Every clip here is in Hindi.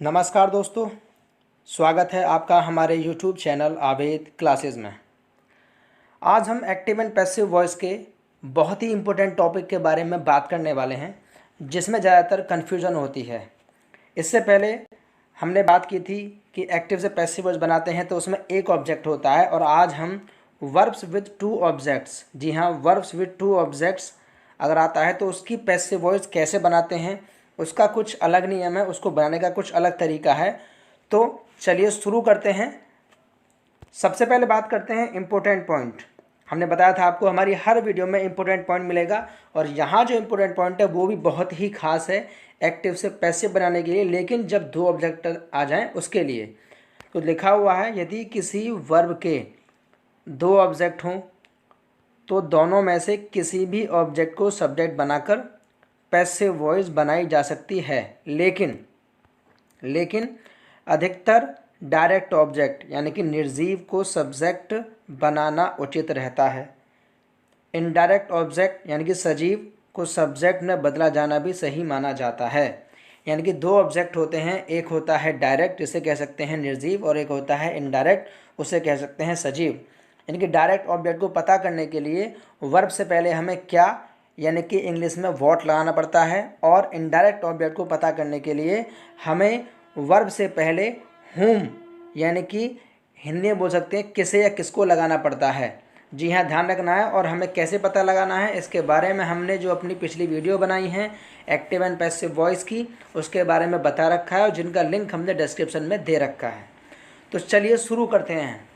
नमस्कार दोस्तों, स्वागत है आपका हमारे YouTube चैनल आवेद क्लासेस में। आज हम एक्टिव एंड पैसिव वॉइस के बहुत ही इम्पोर्टेंट टॉपिक के बारे में बात करने वाले हैं, जिसमें ज़्यादातर कन्फ्यूज़न होती है। इससे पहले हमने बात की थी कि एक्टिव से पैसिव वॉइस बनाते हैं तो उसमें एक ऑब्जेक्ट होता है, और आज हम वर्ब्स विद टू ऑब्जेक्ट्स, जी हाँ, वर्ब्स विद टू ऑब्जेक्ट्स अगर आता है तो उसकी पैसिव वॉइस कैसे बनाते हैं, उसका कुछ अलग नियम है, उसको बनाने का कुछ अलग तरीका है। तो चलिए शुरू करते हैं। सबसे पहले बात करते हैं इम्पोर्टेंट पॉइंट। हमने बताया था आपको हमारी हर वीडियो में इम्पोर्टेंट पॉइंट मिलेगा, और यहाँ जो इम्पोर्टेंट पॉइंट है वो भी बहुत ही खास है एक्टिव से पैसिव बनाने के लिए, लेकिन जब दो ऑब्जेक्ट आ जाएं उसके लिए। तो लिखा हुआ है, यदि किसी वर्ब के दो ऑब्जेक्ट हों तो दोनों में से किसी भी ऑब्जेक्ट को सब्जेक्ट बनाकर पैसिव वॉइस बनाई जा सकती है, लेकिन अधिकतर डायरेक्ट ऑब्जेक्ट यानी कि निर्जीव को सब्जेक्ट बनाना उचित रहता है। इनडायरेक्ट ऑब्जेक्ट यानी कि सजीव को सब्जेक्ट में बदला जाना भी सही माना जाता है। यानी कि दो ऑब्जेक्ट होते हैं, एक होता है डायरेक्ट, इसे कह सकते हैं निर्जीव, और एक होता है इनडायरेक्ट, उसे कह सकते हैं सजीव। यानी कि डायरेक्ट ऑब्जेक्ट को पता करने के लिए वर्ब से पहले हमें क्या यानी कि इंग्लिश में वॉट लगाना पड़ता है, और इनडायरेक्ट ऑब्जेक्ट को पता करने के लिए हमें वर्ब से पहले हुम यानी कि हिंदी में बोल सकते हैं किसे या किसको लगाना पड़ता है। जी हाँ, ध्यान रखना है। और हमें कैसे पता लगाना है इसके बारे में हमने जो अपनी पिछली वीडियो बनाई है एक्टिव एंड पैसिव वॉइस की, उसके बारे में बता रखा है, और जिनका लिंक हमने डिस्क्रिप्शन में दे रखा है। तो चलिए शुरू करते हैं।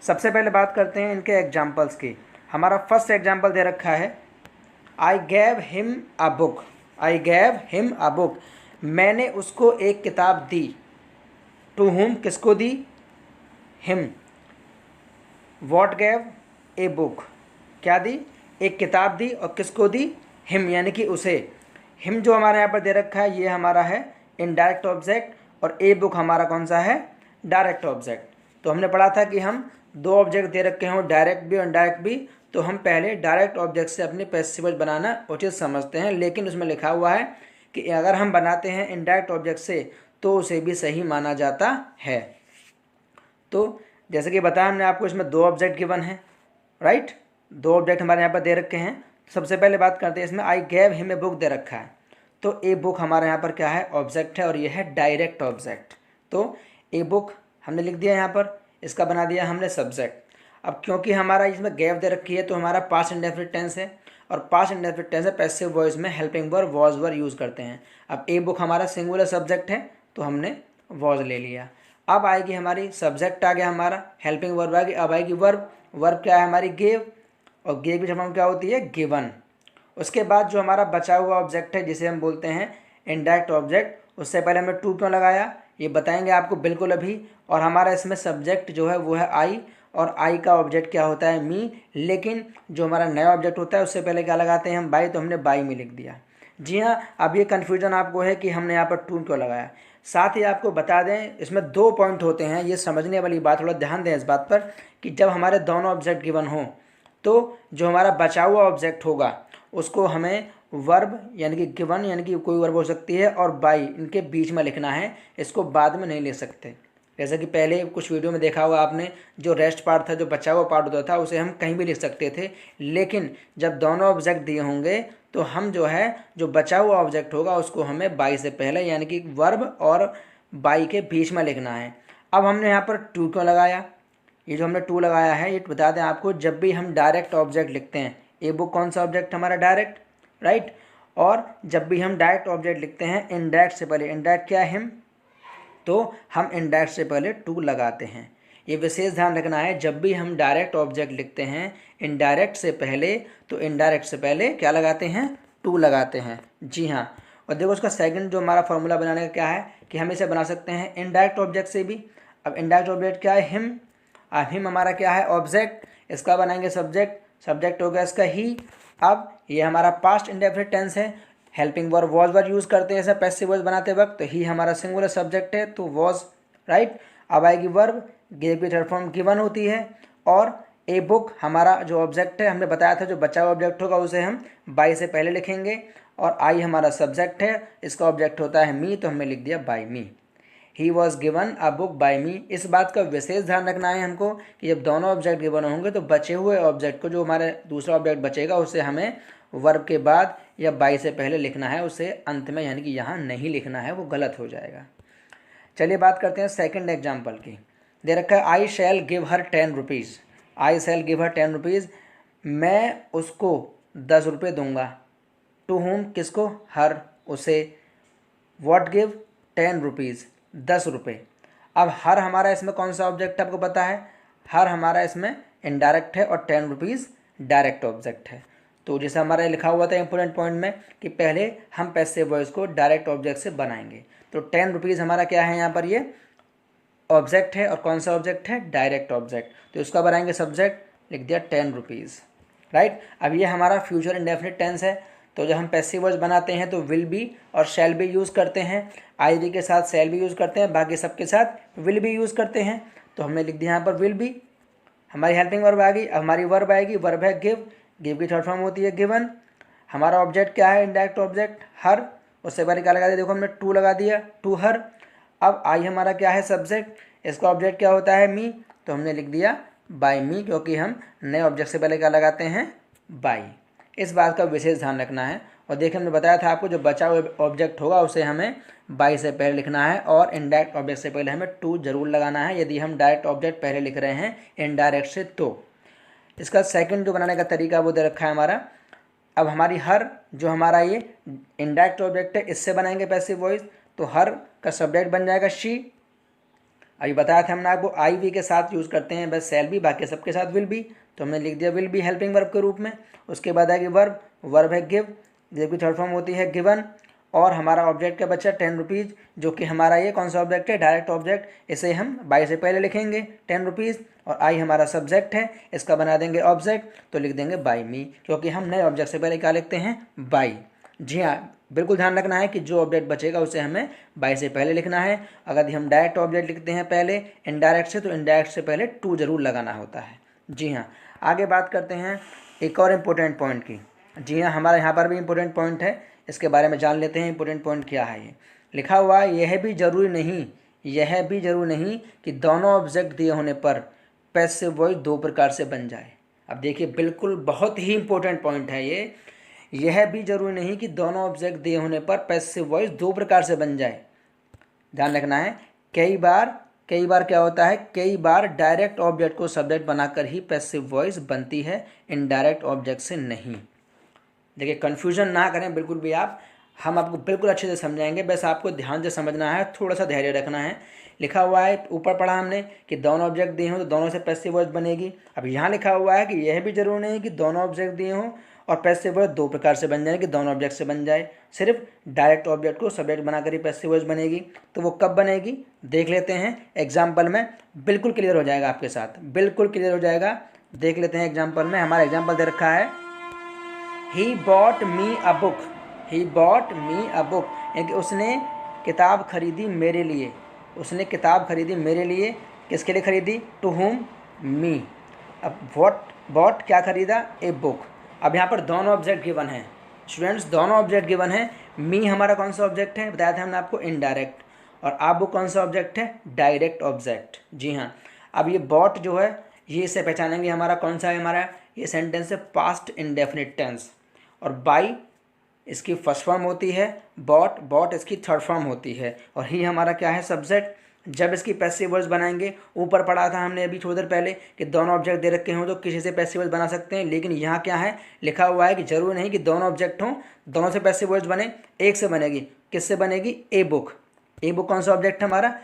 सबसे पहले बात करते हैं इनके एग्जाम्पल्स की। हमारा फर्स्ट एग्जाम्पल दे रखा है, I gave him a book. I gave him a book, मैंने उसको एक किताब दी। टू हुम, किसको दी? Him. What gave? A book, क्या दी? एक किताब दी, और किसको दी? हिम, यानी कि उसे। हिम जो हमारे यहाँ पर दे रखा है ये हमारा है इनडायरेक्ट ऑब्जेक्ट, और ए बुक हमारा कौन सा है? Direct object. तो हमने पढ़ा था कि हम दो ऑब्जेक्ट दे रखे हों, डायरेक्ट भी और इनडायरेक्ट भी, तो हम पहले डायरेक्ट ऑब्जेक्ट से अपनी पैसिव वॉइस बनाना उचित समझते हैं। लेकिन उसमें लिखा हुआ है कि अगर हम बनाते हैं इनडायरेक्ट ऑब्जेक्ट से तो उसे भी सही माना जाता है। तो जैसे कि बताया हमने आपको, इसमें दो ऑब्जेक्ट गिवन है, राइट? दो ऑब्जेक्ट हमारे यहाँ पर दे रखे हैं। सबसे पहले बात करते हैं, इसमें आई गैव हिम ए बुक दे रखा है, तो ए बुक हमारे यहाँ पर क्या है? ऑब्जेक्ट है, और ये है डायरेक्ट ऑब्जेक्ट। तो ए बुक हमने लिख दिया यहाँ पर, इसका बना दिया हमने सब्जेक्ट। अब क्योंकि हमारा इसमें गैव दे रखी है तो हमारा पास्ट इंडेफिनिट टेंस है, और पास्ट इंडेफिनिट टेंस है पैसिव वॉइस में helping verb was were use करते हैं। अब ए बुक हमारा सिंगुलर सब्जेक्ट है तो हमने वॉज ले लिया। अब आएगी हमारी, सब्जेक्ट आ गया हमारा, हेल्पिंग वर्ब आ गई। अब आएगी वर्ब। वर्ब क्या है हमारी? गेव, और गेव की जब क्या होती है? गिवन। उसके बाद जो हमारा बचा हुआ ऑब्जेक्ट है जिसे हम बोलते हैं इनडायरेक्ट ऑब्जेक्ट, उससे पहले हमने टू क्यों लगाया ये बताएंगे आपको बिल्कुल अभी। और हमारा इसमें सब्जेक्ट जो है वो है आई, और आई का ऑब्जेक्ट क्या होता है? मी। लेकिन जो हमारा नया ऑब्जेक्ट होता है उससे पहले क्या लगाते हैं हम? बाई, तो हमने बाई में लिख दिया। जी हाँ, अब ये कन्फ्यूजन आपको है कि हमने यहाँ पर टू क्यों लगाया। साथ ही आपको बता दें, इसमें दो पॉइंट होते हैं, ये समझने वाली बात, थोड़ा ध्यान दें इस बात पर कि जब हमारे दोनों ऑब्जेक्ट गिवन हों तो जो हमारा बचा हुआ ऑब्जेक्ट होगा उसको हमें वर्ब यानी कि गिवन यानी कि कोई वर्ब हो सकती है और बाई इनके बीच में लिखना है, इसको बाद में नहीं ले सकते। जैसा कि पहले कुछ वीडियो में देखा होगा आपने, जो रेस्ट पार्ट था, जो बचा हुआ पार्ट होता था, उसे हम कहीं भी लिख सकते थे। लेकिन जब दोनों ऑब्जेक्ट दिए होंगे तो हम जो है, जो बचा हुआ ऑब्जेक्ट होगा उसको हमें बाई से पहले यानी कि वर्ब और बाई के बीच में लिखना है। अब हमने यहाँ पर टू क्यों लगाया? ये जो हमने टू लगाया है, ये बता दें आपको, जब भी हम डायरेक्ट ऑब्जेक्ट लिखते हैं, ए बुक कौन सा ऑब्जेक्ट हमारा? Direct, right? और जब भी हम डायरेक्ट ऑब्जेक्ट लिखते हैं इनडायरेक्ट से पहले, इनडायरेक्ट क्या है? हिम, तो हम इनडायरेक्ट से पहले टू लगाते हैं। ये विशेष ध्यान रखना है, जब भी हम डायरेक्ट ऑब्जेक्ट लिखते हैं इनडायरेक्ट से पहले, तो इनडायरेक्ट से पहले क्या लगाते हैं? टू लगाते हैं। जी हाँ। और देखो उसका सेकंड जो हमारा फॉर्मूला बनाने का क्या है कि हम इसे बना सकते हैं इनडायरेक्ट ऑब्जेक्ट से भी। अब इनडायरेक्ट ऑब्जेक्ट क्या है? हिम। अब हिम हमारा क्या है? ऑब्जेक्ट। इसका बनाएंगे सब्जेक्ट, सब्जेक्ट हो गया इसका ही। अब ये हमारा पास्ट इंडेफिनिट टेंस है, helping verb was were use करते हैं ऐसा पैसिव वॉइस बनाते वक्त, तो ही हमारा सिंगुलर सब्जेक्ट है तो वॉज, राइट? अब आएगी वर्ब, गेव की थर्ड फॉर्म गिवन होती है, और ए बुक हमारा जो ऑब्जेक्ट है, हमने बताया था जो बचा हुआ ऑब्जेक्ट होगा उसे हम बाई से पहले लिखेंगे, और आई हमारा सब्जेक्ट है, इसका ऑब्जेक्ट होता है मी, तो हमने लिख दिया by me. He was given a book by me. इस बात का विशेष ध्यान रखना है हमको कि जब दोनों ऑब्जेक्ट गिवन होंगे तो बचे हुए ऑब्जेक्ट को, जो हमारे दूसरा ऑब्जेक्ट बचेगा, उसे हमें वर्ब के बाद या बाय से पहले लिखना है, उसे अंत में यानी कि यहाँ नहीं लिखना है, वो गलत हो जाएगा। चलिए बात करते हैं सेकंड एग्जाम्पल की। दे रखा है आई शैल गिव हर 10 रुपीज़। आई शैल गिव हर 10 रुपीज़, मैं उसको 10 रुपये दूंगा। टू होम, किसको, हर, उसे। व्हाट गिव, 10 रुपीज़, 10 रुपये। अब हर हमारा इसमें कौन सा ऑब्जेक्ट है आपको पता है, हर हमारा इसमें इनडायरेक्ट है और 10 रुपीज़ डायरेक्ट ऑब्जेक्ट है। तो जैसे हमारा लिखा हुआ था इंपॉर्टेंट पॉइंट में कि पहले हम पैसिव वॉइस को डायरेक्ट ऑब्जेक्ट से बनाएंगे। तो 10 रुपीज़ हमारा क्या है, यहाँ पर ये ऑब्जेक्ट है, और कौन सा ऑब्जेक्ट है, डायरेक्ट ऑब्जेक्ट। तो इसका बनाएंगे सब्जेक्ट, लिख दिया 10 रुपीज़, राइट। अब ये हमारा फ्यूचर इंडेफिनिट टेंस है, तो जब हम पैसिव वॉइस बनाते हैं तो विल बी और शैल बी यूज़ करते हैं, आई वी के साथ शैल बी यूज़ करते हैं, बाकी सबके साथ विल बी यूज़ करते हैं। तो हमने लिख दिया यहाँ पर विल बी, हमारी हेल्पिंग वर्ब आ गई। अब हमारी वर्ब आएगी, वर्ब है गिव, गिव की थर्ड फॉर्म होती है गिवन। हमारा ऑब्जेक्ट क्या है, इनडायरेक्ट ऑब्जेक्ट हर, उससे पहले क्या लगा दिया, देखो हमने टू लगा दिया, टू हर। अब आई हमारा क्या है, सब्जेक्ट, इसका ऑब्जेक्ट क्या होता है, मी, तो हमने लिख दिया बाय मी, क्योंकि हम नए ऑब्जेक्ट से पहले क्या लगाते हैं, बाई। इस बात का विशेष ध्यान रखना है। और देखिए हमने बताया था आपको जो बचा हुआ ऑब्जेक्ट होगा उसे हमें बाई से पहले लिखना है, और इनडायरेक्ट ऑब्जेक्ट से पहले हमें टू जरूर लगाना है यदि हम डायरेक्ट ऑब्जेक्ट पहले लिख रहे हैं इनडायरेक्ट से। तो इसका सेकंड जो बनाने का तरीका वो दे रखा है हमारा। अब हमारी हर, जो हमारा ये इनडायरेक्ट ऑब्जेक्ट है, इससे बनाएंगे पैसिव वॉइस, तो हर का सब्जेक्ट बन जाएगा शी। अभी बताया था हमने आपको आई वी के साथ यूज़ करते हैं बस शैल बी, बाकी सबके साथ विल बी, तो हमने लिख दिया विल बी हेल्पिंग वर्ब के रूप में। उसके बाद आएगी वर्ब, वर्ब है गिव, गिव की थर्ड फॉर्म होती है गिवन, और हमारा ऑब्जेक्ट का बच्चा 10 रुपीज़, जो कि हमारा ये कौन सा ऑब्जेक्ट है, डायरेक्ट ऑब्जेक्ट, इसे हम बाई से पहले लिखेंगे 10 रुपीज़, और आई हमारा सब्जेक्ट है, इसका बना देंगे ऑब्जेक्ट, तो लिख देंगे बाई मी, क्योंकि हम नए ऑब्जेक्ट से पहले क्या लिखते हैं, बाई। जी हाँ, बिल्कुल ध्यान रखना है कि जो ऑब्जेक्ट बचेगा उसे हमें बाई से पहले लिखना है। अगर हम डायरेक्ट ऑब्जेक्ट लिखते हैं पहले इनडायरेक्ट से, तो इनडायरेक्ट से पहले टू जरूर लगाना होता है। जी हाँ, आगे बात करते हैं एक और इम्पोर्टेंट पॉइंट की। जी हाँ, हमारे यहाँ पर भी इम्पोर्टेंट पॉइंट है, इसके बारे में जान लेते हैं। इम्पोर्टेंट पॉइंट क्या है, ये लिखा हुआ है, यह भी जरूरी नहीं कि दोनों ऑब्जेक्ट दिए होने पर पैसिव वॉइस दो प्रकार से बन जाए। अब देखिए, बिल्कुल बहुत ही इंपॉर्टेंट पॉइंट है ये, यह भी जरूरी नहीं कि दोनों ऑब्जेक्ट दिए होने पर पैसिव वॉइस दो प्रकार से बन जाए। ध्यान रखना है, कई बार क्या होता है, कई बार डायरेक्ट ऑब्जेक्ट को सब्जेक्ट बनाकर ही पैसिव वॉइस बनती है, इनडायरेक्ट ऑब्जेक्ट से नहीं। देखिए, कन्फ्यूजन ना करें बिल्कुल भी आप, हम आपको बिल्कुल अच्छे से समझाएंगे, बस आपको ध्यान से समझना है, थोड़ा सा धैर्य रखना है। लिखा हुआ है, ऊपर पढ़ा हमने कि दोनों ऑब्जेक्ट दिए हों तो दोनों से पैसिव वॉइस बनेगी। अब यहाँ लिखा हुआ है कि यह भी जरूरी नहीं कि दोनों ऑब्जेक्ट दिए हों और पैसिव वॉइस दो प्रकार से बन जाए, कि दोनों ऑब्जेक्ट से बन जाए, सिर्फ डायरेक्ट ऑब्जेक्ट को सब्जेक्ट बनाकर ही पैसिव वॉइस बनेगी। तो वो कब बनेगी देख लेते हैं एग्जाम्पल में, बिल्कुल क्लियर हो जाएगा आपके साथ, बिल्कुल क्लियर हो जाएगा। देख लेते हैं एग्जाम्पल में। हमारा एग्जाम्पल दे रखा है, he bought me a book, he bought me a book, यानी कि उसने किताब खरीदी मेरे लिए, उसने किताब खरीदी मेरे लिए, किसके लिए खरीदी, टू होम, मी। अब बॉट क्या खरीदा, ए बुक। अब यहाँ पर दोनों ऑब्जेक्ट गिवन हैं स्टूडेंट्स, दोनों ऑब्जेक्ट गिवन है। मी हमारा कौन सा ऑब्जेक्ट है, बताया था हमने आपको, इनडायरेक्ट, और आ बुक कौन सा ऑब्जेक्ट है, डायरेक्ट ऑब्जेक्ट। जी हाँ, अब ये बॉट जो है, ये इससे पहचानेंगे हमारा कौन सा है, हमारा ये सेंटेंस है पास्ट इंडेफिनिट टेंस, और बाई इसकी फर्स्ट फॉर्म होती है, बॉट इसकी थर्ड फॉर्म होती है, और ही हमारा क्या है, सब्जेक्ट। जब इसकी पैसिव वॉइस बनाएंगे, ऊपर पढ़ा था हमने अभी थोड़ी देर पहले कि दोनों ऑब्जेक्ट दे रखे हों तो किसी से पैसिव वॉइस बना सकते हैं, लेकिन यहाँ क्या है, लिखा हुआ है कि जरूरी नहीं कि दोनों ऑब्जेक्ट हों, दोनों से पैसिव वॉइस बने, एक से बनेगी। किससे बनेगी, ए बुक। ए बुक कौन सा ऑब्जेक्ट है हमारा,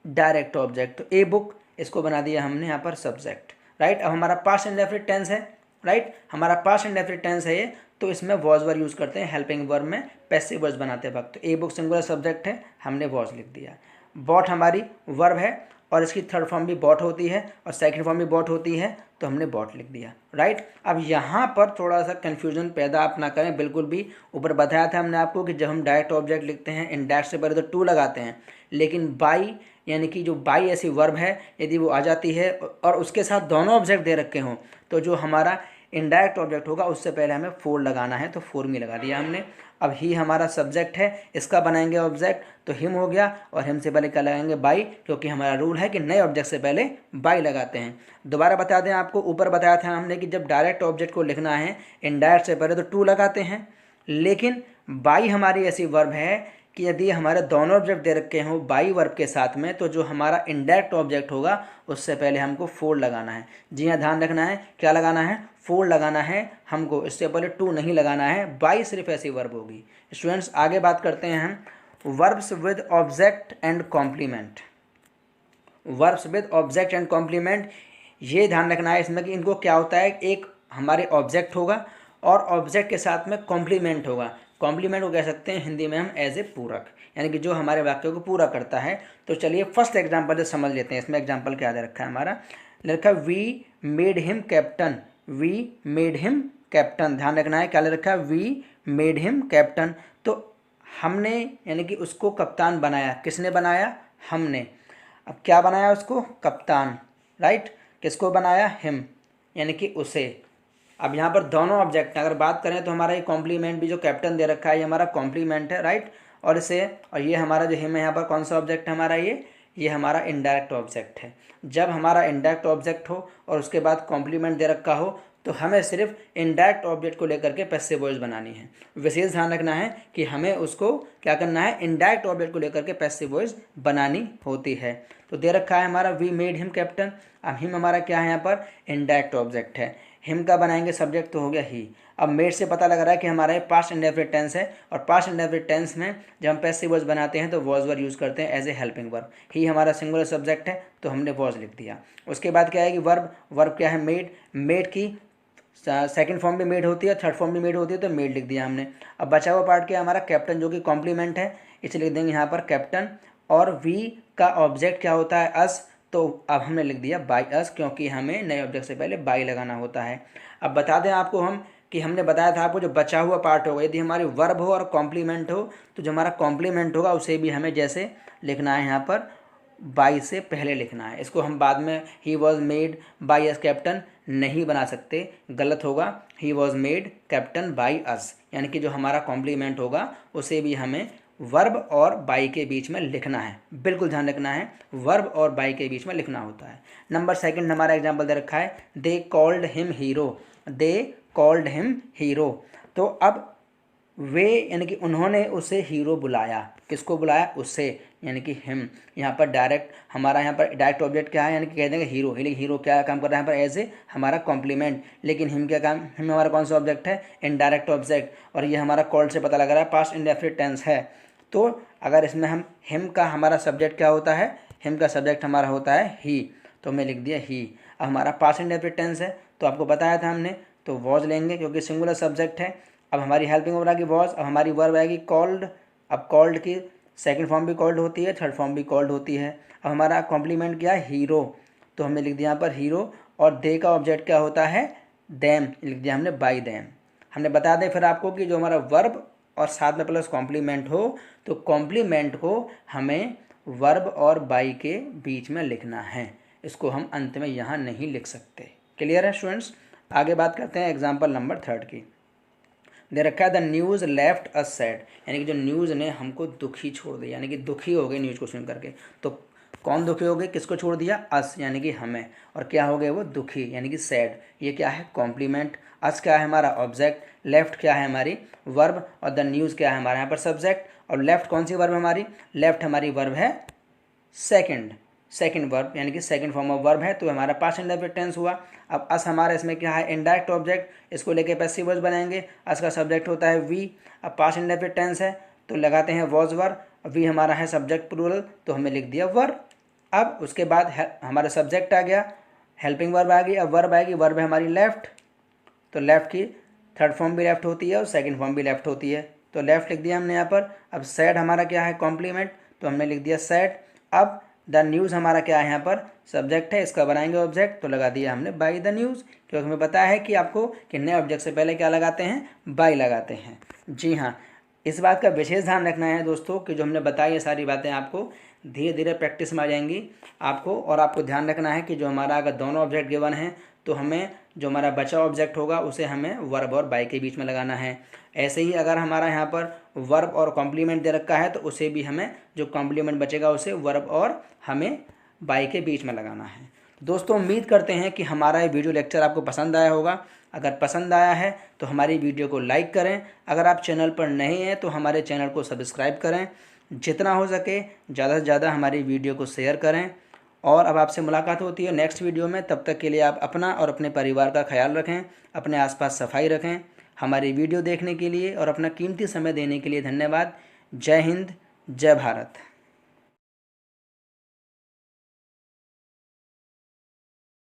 डायरेक्ट ऑब्जेक्ट, तो ए बुक इसको बना दिया हमने यहाँ पर सब्जेक्ट, राइट। अब हमारा पास्ट इंडेफिनिट टेंस है, राइट, हमारा पास्ट इंडेफिनिट टेंस है ये, तो इसमें वॉज वर्ब यूज़ करते हैं हेल्पिंग वर्ब में पैसिव वॉइस बनाते वक्त। तो ए बुक सिंगुलर सब्जेक्ट है, हमने वॉज लिख दिया। बॉट हमारी वर्ब है, और इसकी थर्ड फॉर्म भी बॉट होती है और सेकंड फॉर्म भी बॉट होती है, तो हमने बॉट लिख दिया, राइट। अब यहाँ पर थोड़ा सा कन्फ्यूजन पैदा आप ना करें, बिल्कुल भी। ऊपर बताया था हमने आपको कि जब हम डायरेक्ट ऑब्जेक्ट लिखते हैं इनडायरेक्ट से पहले तो टू लगाते हैं, लेकिन बाई यानी कि जो बाई ऐसी वर्ब है यदि वो आ जाती है और उसके साथ दोनों ऑब्जेक्ट दे रखे हों, तो जो हमारा इनडायरेक्ट ऑब्जेक्ट होगा उससे पहले हमें फोर लगाना है, तो फोर में लगा दिया हमने। अब ही हमारा सब्जेक्ट है, इसका बनाएंगे ऑब्जेक्ट, तो हिम हो गया, और हिम से पहले क्या लगाएंगे, बाई, क्योंकि हमारा रूल है कि नए ऑब्जेक्ट से पहले बाई लगाते हैं। दोबारा बता दें आपको, ऊपर बताया था हमने कि जब डायरेक्ट ऑब्जेक्ट को लिखना है इनडायरेक्ट से पहले तो टू लगाते हैं, लेकिन बाई हमारी ऐसी वर्ब है कि यदि हमारे दोनों ऑब्जेक्ट दे रखे हों बाई वर्ब के साथ में, तो जो हमारा इनडायरेक्ट ऑब्जेक्ट होगा उससे पहले हमको फोर लगाना है। जी हाँ, ध्यान रखना है, क्या लगाना है, फोर लगाना है हमको, इससे पहले टू नहीं लगाना है। बाई सिर्फ ऐसी वर्ब होगी। स्टूडेंट्स आगे बात करते हैं हम verbs with object and complement. Verbs with object and complement, ये ध्यान रखना है इसमें कि इनको क्या होता है, एक हमारे ऑब्जेक्ट होगा और ऑब्जेक्ट के साथ में कॉम्प्लीमेंट होगा। कॉम्प्लीमेंट को कह सकते हैं हिंदी में हम एज ए पूरक, यानी कि जो हमारे वाक्य को पूरा करता है। तो चलिए फर्स्ट एग्जाम्पल समझ लेते हैं। इसमें एग्जाम्पल क्या दे रखा है हमारा, लिखा we made him captain, we made him captain. ध्यान रखना है क्या ले रखा है, वी मेड हिम कैप्टन। तो हमने यानी कि उसको कप्तान बनाया, किसने बनाया, हमने। अब क्या बनाया उसको, कप्तान, राइट। किसको बनाया, हिम, यानी कि उसे। अब यहाँ पर दोनों ऑब्जेक्ट अगर बात करें तो हमारा ये कॉम्प्लीमेंट भी जो कैप्टन दे रखा है ये हमारा कॉम्प्लीमेंट है, राइट। और इसे और ये हमारा जो हिम है यहाँ पर कौन सा ऑब्जेक्ट है हमारा, ये हमारा इनडायरेक्ट ऑब्जेक्ट है। जब हमारा इनडायरेक्ट ऑब्जेक्ट हो और उसके बाद कॉम्प्लीमेंट दे रखा हो तो हमें सिर्फ इनडायरेक्ट ऑब्जेक्ट को लेकर के पैसिव वॉइस बनानी है। विशेष ध्यान रखना है कि हमें उसको क्या करना है, इनडायरेक्ट ऑब्जेक्ट को लेकर के पैसिव वॉइस बनानी होती है। तो दे रखा है हमारा वी मेड हिम कैप्टन। अब हिम हमारा क्या है यहाँ पर, इनडायरेक्ट ऑब्जेक्ट है। हिम का बनाएंगे सब्जेक्ट, तो हो गया ही। अब मेड से पता लग रहा है कि हमारा ये पास्ट इंडेफिनिट टेंस है, और पास्ट इंडेफिनिट टेंस में जब हम पैसिव वॉइस बनाते हैं तो वॉज वर्ब यूज़ करते हैं एज ए हेल्पिंग वर्ब। ही हमारा सिंगुलर सब्जेक्ट है तो हमने वॉज लिख दिया। उसके बाद क्या है कि वर्ब, वर्ब क्या है, मेड। मेड की सेकंड फॉर्म भी मेड होती है, थर्ड फॉर्म भी मेड होती है, तो मेड लिख दिया हमने। अब बचा हुआ पार्ट क्या है हमारा, कैप्टन, जो कि कॉम्प्लीमेंट है, इसे लिख देंगे यहाँ पर कैप्टन। और वी का ऑब्जेक्ट क्या होता है, अस, तो अब हमने लिख दिया बाई अस, क्योंकि हमें नए ऑब्जेक्ट से पहले बाई लगाना होता है। अब बता दें आपको हम कि हमने बताया था आपको जो बचा हुआ पार्ट होगा, यदि हमारी वर्ब हो और कॉम्प्लीमेंट हो, तो जो हमारा कॉम्प्लीमेंट होगा उसे भी हमें जैसे लिखना है यहाँ पर बाई से पहले लिखना है। इसको हम बाद में he was made by S captain नहीं बना सकते, गलत होगा। He was made captain by us, यानी कि जो हमारा कॉम्प्लीमेंट होगा उसे भी हमें वर्ब और बाई के बीच में लिखना है। बिल्कुल ध्यान रखना है, वर्ब और बाई के बीच में लिखना होता है। नंबर सेकंड हमारा एग्जांपल दे रखा है, they called him hero, they called him hero. तो अब वे यानी कि उन्होंने उसे हीरो बुलाया, किसको बुलाया, उससे, यानी कि हिम। यहाँ पर डायरेक्ट हमारा यहाँ पर डायरेक्ट ऑब्जेक्ट क्या है, यानी कि कह देंगे हीरो। हीरो क्या काम कर रहा है यहाँ पर, एज ए हमारा कॉम्प्लीमेंट। लेकिन हिम क्या काम, हिम हमारा कौन सा ऑब्जेक्ट है, इनडायरेक्ट ऑब्जेक्ट। और ये हमारा कॉल्ड से पता लग रहा है पास्ट इंडेफिनिट टेंस है। तो अगर इसमें हम हिम का हमारा सब्जेक्ट क्या होता है, हिम का सब्जेक्ट हमारा होता है ही, तो हमने लिख दिया ही। अब हमारा पास्ट इंडेफिनिट टेंस है तो आपको बताया था हमने, तो वॉज लेंगे क्योंकि सिंगुलर सब्जेक्ट है। अब हमारी हेल्पिंग वर्ब आएगी वॉज, अब हमारी वर्ब आएगी कॉल्ड। अब कॉल्ड की सेकंड फॉर्म भी कॉल्ड होती है, थर्ड फॉर्म भी कॉल्ड होती है। अब हमारा कॉम्प्लीमेंट क्या है, हीरो, तो हमने लिख दिया यहाँ पर हीरो। और दे का ऑब्जेक्ट क्या होता है, दैम, लिख दिया हमने बाई दैम। हमने बता दें फिर आपको कि जो हमारा वर्ब और साथ में प्लस कॉम्प्लीमेंट हो, तो कॉम्प्लीमेंट को हमें वर्ब और बाई के बीच में लिखना है। इसको हम अंत में यहाँ नहीं लिख सकते। क्लियर है स्टूडेंट्स। आगे बात करते हैं एग्जाम्पल नंबर थर्ड की। दे रखा है the news left us sad, यानी कि जो न्यूज़ ने हमको दुखी छोड़ दिया, यानी कि दुखी हो गए न्यूज़ को सुन करके। तो कौन दुखी हो गए, किसको छोड़ दिया, अस, यानी कि हमें। और क्या हो गए वो, दुखी, यानी कि सैड। ये क्या है, कॉम्प्लीमेंट। अस क्या है हमारा ऑब्जेक्ट, लेफ्ट क्या है हमारी वर्ब, और द न्यूज़ क्या है हमारा यहाँ पर सब्जेक्ट। और लेफ्ट कौन सी वर्ब है हमारी, लेफ्ट हमारी वर्ब है सेकंड वर्ब, यानी कि सेकंड फॉर्म ऑफ वर्ब है, तो हमारा पास्ट इंडेफिनिट टेंस हुआ। अब अस हमारा इसमें क्या है, इनडायरेक्ट ऑब्जेक्ट, इसको लेके पैसिव वॉइस बनाएंगे। अस का सब्जेक्ट होता है वी। अब पास्ट इंडेफिनिट टेंस है तो लगाते हैं वॉज वर्ब। वी हमारा है सब्जेक्ट प्लूरल, तो हमने लिख दिया वर्ब। अब उसके बाद हमारा सब्जेक्ट आ गया, हेल्पिंग वर्ब आ गई। अब वर्ब आएगी, वर्ब है हमारी लेफ्ट, तो लेफ्ट की थर्ड फॉर्म भी लेफ्ट होती है और सेकेंड फॉर्म भी लेफ्ट होती है, तो लेफ्ट लिख दिया हमने यहाँ पर। अब सैड हमारा क्या है, कॉम्प्लीमेंट, तो हमने लिख दिया सैड। अब द न्यूज़ हमारा क्या है यहाँ पर सब्जेक्ट है, इसका बनाएंगे ऑब्जेक्ट तो लगा दिया हमने बाय द न्यूज़, क्योंकि हमें पता है कि आपको कि नए ऑब्जेक्ट से पहले क्या लगाते हैं, बाय लगाते हैं। जी हाँ, इस बात का विशेष ध्यान रखना है दोस्तों कि जो हमने बताई ये सारी बातें आपको धीरे धीरे प्रैक्टिस में आ जाएंगी आपको, और आपको ध्यान रखना है कि जो हमारा अगर दोनों ऑब्जेक्ट गिवन हैं तो हमें जो हमारा बचा ऑब्जेक्ट होगा उसे हमें वर्ब और बाय के बीच में लगाना है। ऐसे ही अगर हमारा यहाँ पर वर्ब और कॉम्प्लीमेंट दे रखा है तो उसे भी हमें जो कॉम्प्लीमेंट बचेगा उसे वर्ब और हमें बाय के बीच में लगाना है। दोस्तों उम्मीद करते हैं कि हमारा ये वीडियो लेक्चर आपको पसंद आया होगा। अगर पसंद आया है तो हमारी वीडियो को लाइक करें। अगर आप चैनल पर नए हैं तो हमारे चैनल को सब्सक्राइब करें। जितना हो सके ज़्यादा से ज़्यादा हमारी वीडियो को शेयर करें। और अब आपसे मुलाकात होती है नेक्स्ट वीडियो में। तब तक के लिए आप अपना और अपने परिवार का ख्याल रखें, अपने आसपास सफाई रखें। हमारी वीडियो देखने के लिए और अपना कीमती समय देने के लिए धन्यवाद। जय हिंद, जय भारत।